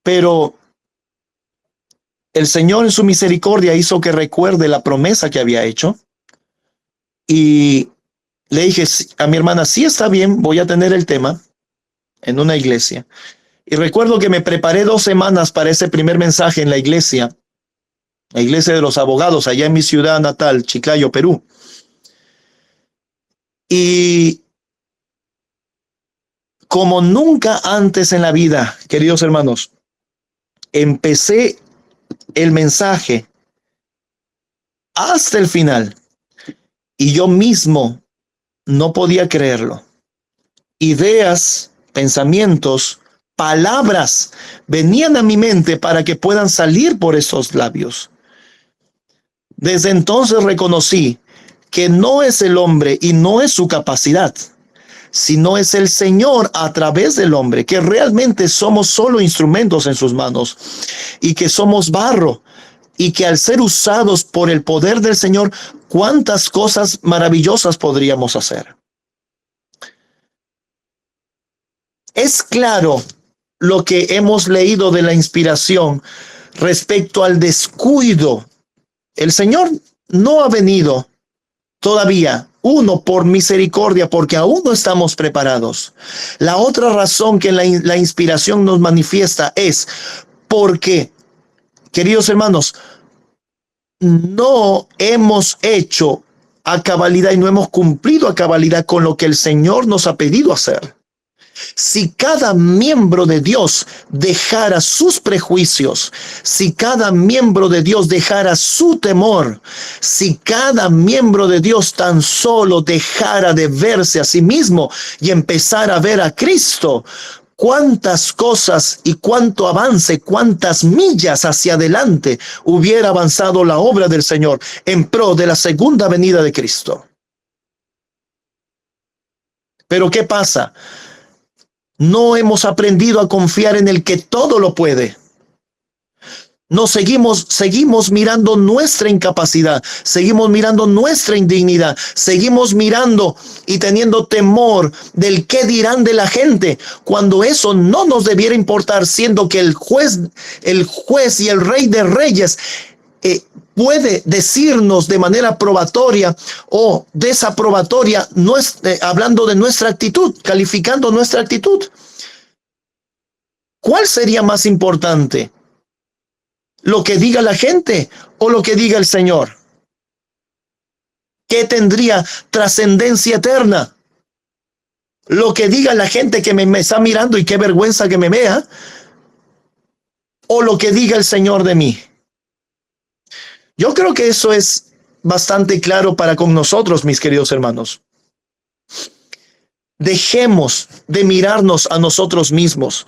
pero el Señor en su misericordia hizo que recuerde la promesa que había hecho y le dije a mi hermana, sí, está bien, voy a tener el tema en una iglesia. Y recuerdo que me preparé 2 semanas para ese primer mensaje en la iglesia de los abogados, allá en mi ciudad natal, Chiclayo, Perú. Y como nunca antes en la vida, queridos hermanos, empecé el mensaje hasta el final y yo mismo no podía creerlo. Ideas, pensamientos, palabras venían a mi mente para que puedan salir por esos labios. Desde entonces reconocí que no es el hombre y no es su capacidad, sino es el Señor a través del hombre, que realmente somos solo instrumentos en sus manos y que somos barro y que al ser usados por el poder del Señor, cuántas cosas maravillosas podríamos hacer. Es claro lo que hemos leído de la inspiración respecto al descuido. El Señor no ha venido todavía Uno, por misericordia, porque aún no estamos preparados. La otra razón que la inspiración nos manifiesta es porque, queridos hermanos, no hemos hecho a cabalidad y no hemos cumplido a cabalidad con lo que el Señor nos ha pedido hacer. Si cada miembro de Dios dejara sus prejuicios, si cada miembro de Dios dejara su temor, si cada miembro de Dios tan solo dejara de verse a sí mismo y empezara a ver a Cristo, cuántas cosas y cuánto avance, cuántas millas hacia adelante hubiera avanzado la obra del Señor en pro de la segunda venida de Cristo. Pero ¿qué pasa? No hemos aprendido a confiar en el que todo lo puede. Seguimos mirando nuestra incapacidad, seguimos mirando nuestra indignidad, seguimos mirando y teniendo temor del qué dirán de la gente, cuando eso no nos debiera importar, siendo que el juez y el Rey de Reyes puede decirnos de manera probatoria o desaprobatoria, hablando de nuestra actitud, calificando nuestra actitud. ¿Cuál sería más importante? ¿Lo que diga la gente o lo que diga el Señor? ¿Qué tendría trascendencia eterna? ¿Lo que diga la gente que me está mirando y qué vergüenza que me vea? ¿O lo que diga el Señor de mí? Yo creo que eso es bastante claro para con nosotros, mis queridos hermanos. Dejemos de mirarnos a nosotros mismos.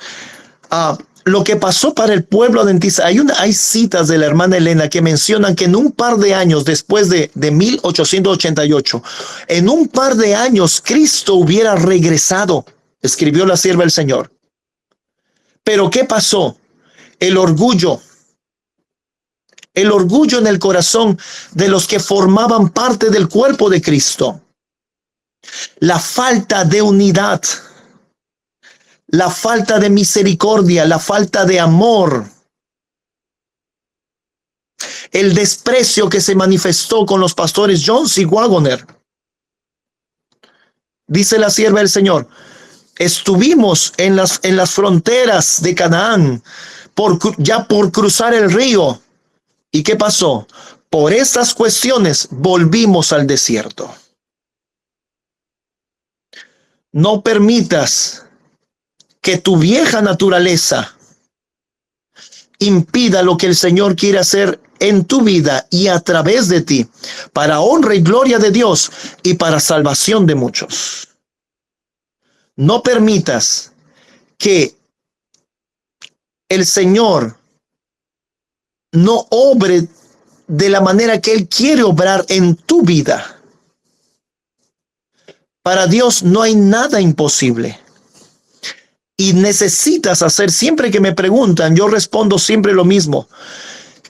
Lo que pasó para el pueblo adventista, hay citas de la hermana Elena que mencionan que en un par de años después de 1888, en un par de años Cristo hubiera regresado, escribió la sierva del Señor. Pero ¿qué pasó? El orgullo en el corazón de los que formaban parte del cuerpo de Cristo, la falta de unidad, la falta de misericordia, la falta de amor, el desprecio que se manifestó con los pastores Jones y Wagoner. Dice la sierva del Señor, estuvimos en las fronteras de Canaán, ya por cruzar el río. ¿Y qué pasó? Por estas cuestiones volvimos al desierto. No permitas que tu vieja naturaleza impida lo que el Señor quiere hacer en tu vida y a través de ti, para honra y gloria de Dios y para salvación de muchos. No permitas que el Señor no obre de la manera que Él quiere obrar en tu vida. Para Dios no hay nada imposible. Y necesitas hacer, siempre que me preguntan, yo respondo siempre lo mismo,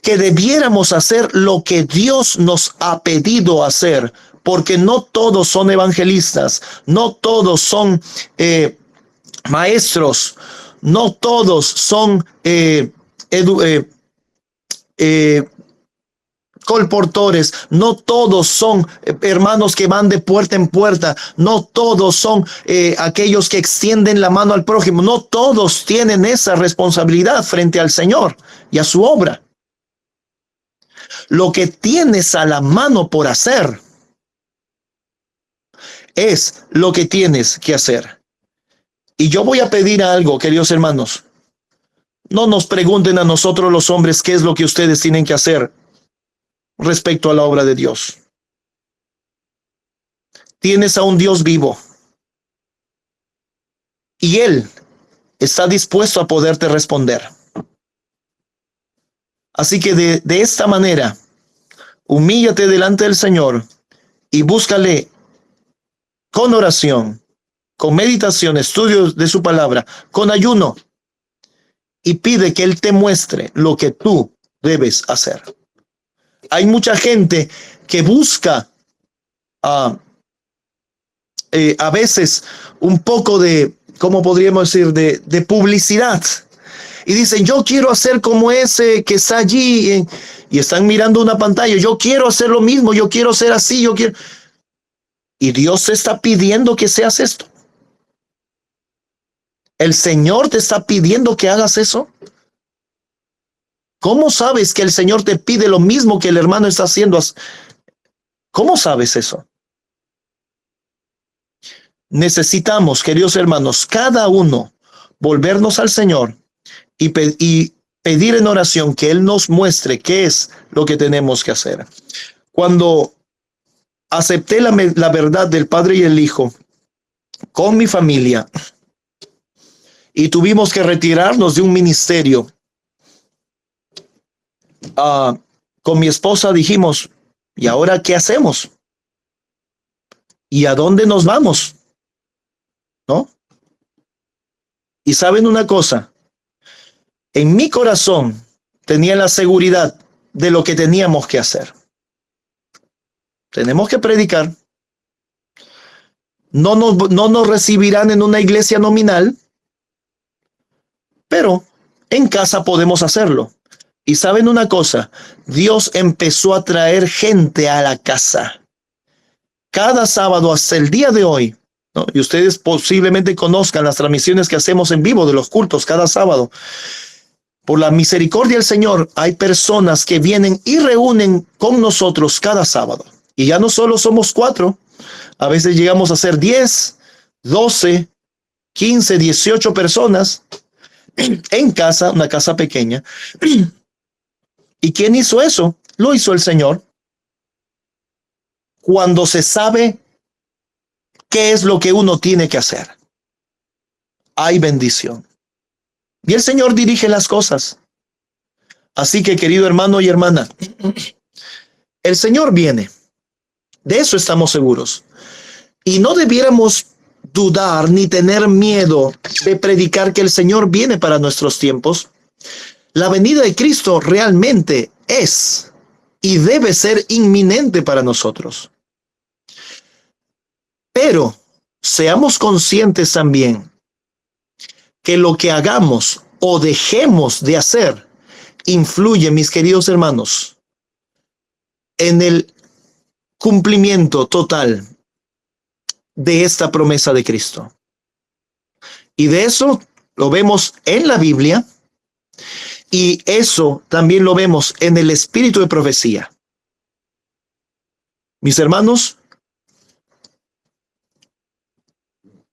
que debiéramos hacer lo que Dios nos ha pedido hacer, porque no todos son evangelistas, no todos son maestros, no todos son colportores, no todos son hermanos que van de puerta en puerta, no todos son aquellos que extienden la mano al prójimo, no todos tienen esa responsabilidad frente al Señor y a su obra. Lo que tienes a la mano por hacer es lo que tienes que hacer. Y yo voy a pedir algo, queridos hermanos. No nos pregunten a nosotros los hombres qué es lo que ustedes tienen que hacer respecto a la obra de Dios. Tienes a un Dios vivo y Él está dispuesto a poderte responder. Así que de esta manera, humíllate delante del Señor y búscale con oración, con meditación, estudio de su palabra, con ayuno, y pide que Él te muestre lo que tú debes hacer. Hay mucha gente que busca a veces un poco de, ¿cómo podríamos decir?, de publicidad. Y dicen, yo quiero hacer como ese que está allí, y están mirando una pantalla. Yo quiero hacer lo mismo, yo quiero ser así, yo quiero. Y Dios te está pidiendo que seas esto. El Señor te está pidiendo que hagas eso. ¿Cómo sabes que el Señor te pide lo mismo que el hermano está haciendo? ¿Cómo sabes eso? Necesitamos, queridos hermanos, cada uno volvernos al Señor y pedir en oración que Él nos muestre qué es lo que tenemos que hacer. Cuando acepté la verdad del Padre y el Hijo con mi familia y tuvimos que retirarnos de un ministerio, con mi esposa dijimos, ¿y ahora qué hacemos? ¿Y a dónde nos vamos? ¿No? Y saben una cosa, en mi corazón tenía la seguridad de lo que teníamos que hacer. Tenemos que predicar. No nos recibirán en una iglesia nominal, pero en casa podemos hacerlo. Y saben una cosa, Dios empezó a traer gente a la casa. Cada sábado hasta el día de hoy, ¿no? Y ustedes posiblemente conozcan las transmisiones que hacemos en vivo de los cultos cada sábado. Por la misericordia del Señor, hay personas que vienen y reúnen con nosotros cada sábado. Y ya no solo somos 4, a veces llegamos a ser 10, 12, 15, 18 personas en casa, una casa pequeña. ¿Y quién hizo eso? Lo hizo el Señor. Cuando se sabe qué es lo que uno tiene que hacer, hay bendición. Y el Señor dirige las cosas. Así que, querido hermano y hermana, el Señor viene. De eso estamos seguros. Y no debiéramos dudar ni tener miedo de predicar que el Señor viene para nuestros tiempos. La venida de Cristo realmente es y debe ser inminente para nosotros. Pero seamos conscientes también que lo que hagamos o dejemos de hacer influye, mis queridos hermanos, en el cumplimiento total de esta promesa de Cristo. Y de eso lo vemos en la Biblia, y eso también lo vemos en el espíritu de profecía. Mis hermanos,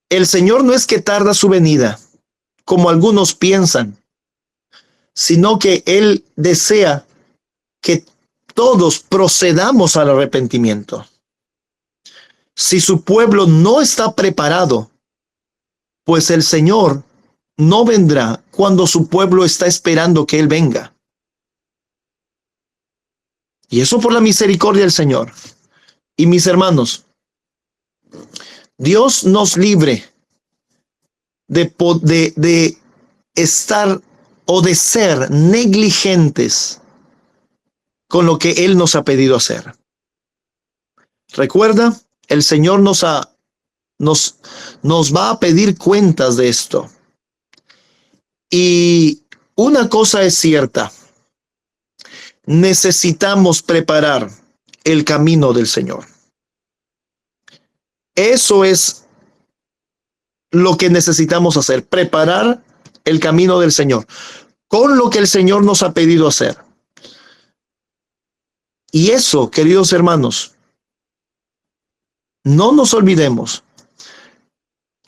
el Señor no es que tarda su venida, como algunos piensan, sino que Él desea que todos procedamos al arrepentimiento. Si su pueblo no está preparado, pues el Señor no vendrá cuando su pueblo está esperando que Él venga. Y eso por la misericordia del Señor. Y mis hermanos, Dios nos libre de estar o de ser negligentes con lo que Él nos ha pedido hacer. Recuerda, el Señor nos va a pedir cuentas de esto. Y una cosa es cierta, necesitamos preparar el camino del Señor. Eso es lo que necesitamos hacer, preparar el camino del Señor, con lo que el Señor nos ha pedido hacer. Y eso, queridos hermanos, no nos olvidemos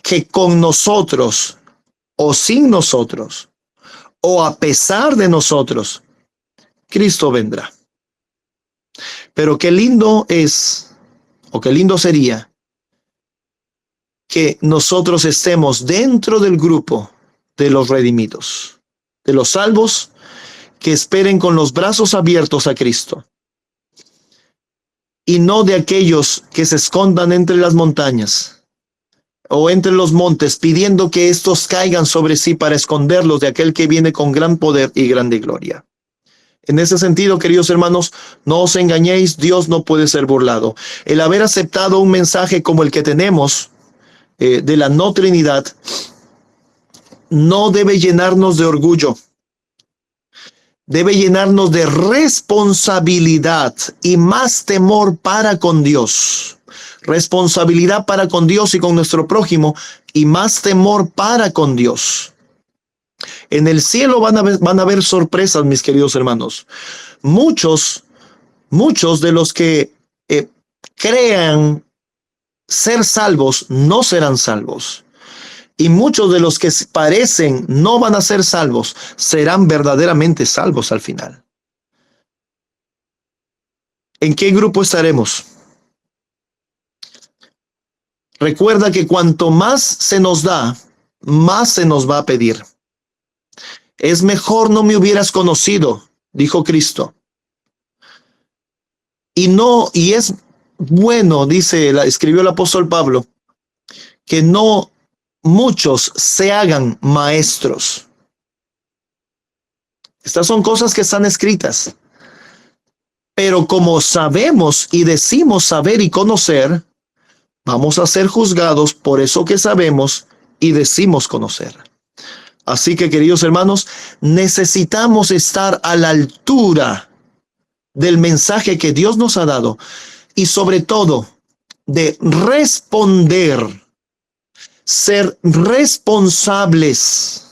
que con nosotros o sin nosotros o a pesar de nosotros, Cristo vendrá. Pero qué lindo es, o qué lindo sería, que nosotros estemos dentro del grupo de los redimidos, de los salvos que esperen con los brazos abiertos a Cristo, y no de aquellos que se escondan entre las montañas o entre los montes, pidiendo que estos caigan sobre sí para esconderlos de aquel que viene con gran poder y grande gloria. En ese sentido, queridos hermanos, no os engañéis, Dios no puede ser burlado. El haber aceptado un mensaje como el que tenemos de la no Trinidad no debe llenarnos de orgullo. Debe llenarnos de responsabilidad y más temor para con Dios. responsabilidad para con Dios y con nuestro prójimo, y más temor para con Dios. En el cielo van a haber sorpresas, mis queridos hermanos. Muchos de los que crean ser salvos no serán salvos. Y muchos de los que parecen no van a ser salvos serán verdaderamente salvos al final. ¿En qué grupo estaremos? Recuerda que cuanto más se nos da, más se nos va a pedir. Es mejor no me hubieras conocido, dijo Cristo. Y es bueno, escribió el apóstol Pablo, que no muchos se hagan maestros. Estas son cosas que están escritas. Pero como sabemos y decimos saber y conocer, vamos a ser juzgados por eso que sabemos y decimos conocer. Así que, queridos hermanos, necesitamos estar a la altura del mensaje que Dios nos ha dado y sobre todo de responder, ser responsables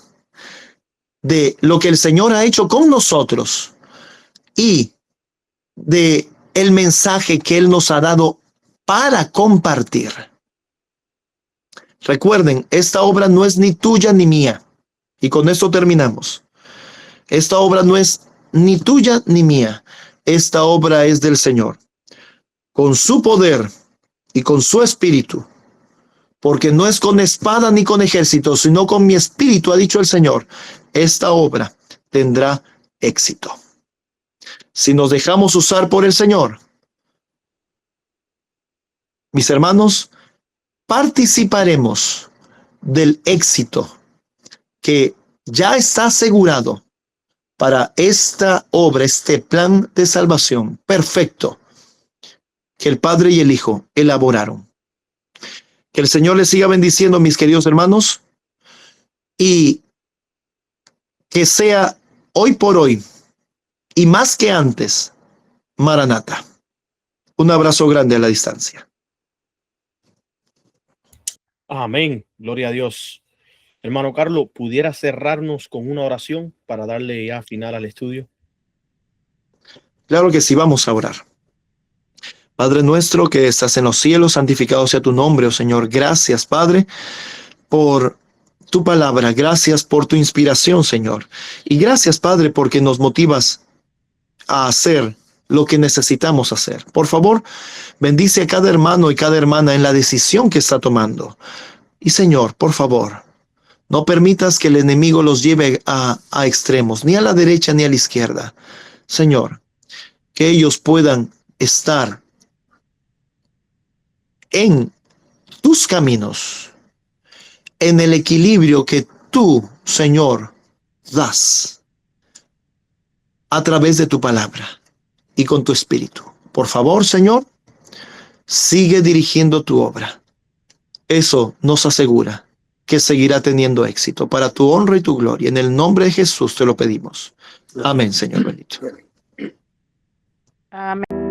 de lo que el Señor ha hecho con nosotros y de el mensaje que Él nos ha dado para compartir. Recuerden, esta obra no es ni tuya ni mía. Y con esto terminamos. Esta obra no es ni tuya ni mía. Esta obra es del Señor. Con su poder y con su espíritu. Porque no es con espada ni con ejército, sino con mi espíritu, ha dicho el Señor. Esta obra tendrá éxito. Si nos dejamos usar por el Señor, mis hermanos, participaremos del éxito que ya está asegurado para esta obra, este plan de salvación perfecto que el Padre y el Hijo elaboraron. Que el Señor les siga bendiciendo, mis queridos hermanos, y que sea hoy por hoy y más que antes, Maranata. Un abrazo grande a la distancia.
Amén. Gloria a Dios. Hermano Carlos, ¿pudiera cerrarnos con una oración para darle ya final al estudio?
Claro que sí, vamos a orar. Padre nuestro que estás en los cielos, santificado sea tu nombre, oh Señor. Gracias, Padre, por tu palabra. Gracias por tu inspiración, Señor. Y gracias, Padre, porque nos motivas a hacer lo que necesitamos hacer. Por favor, bendice a cada hermano y cada hermana en la decisión que está tomando. Y Señor, por favor, no permitas que el enemigo los lleve a extremos, ni a la derecha ni a la izquierda. Señor, que ellos puedan estar en tus caminos, en el equilibrio que tú, Señor, das a través de tu palabra y con tu espíritu. Por favor, Señor, sigue dirigiendo tu obra. Eso nos asegura que seguirá teniendo éxito para tu honra y tu gloria. En el nombre de Jesús te lo pedimos. Amén, Señor bendito.
Amén.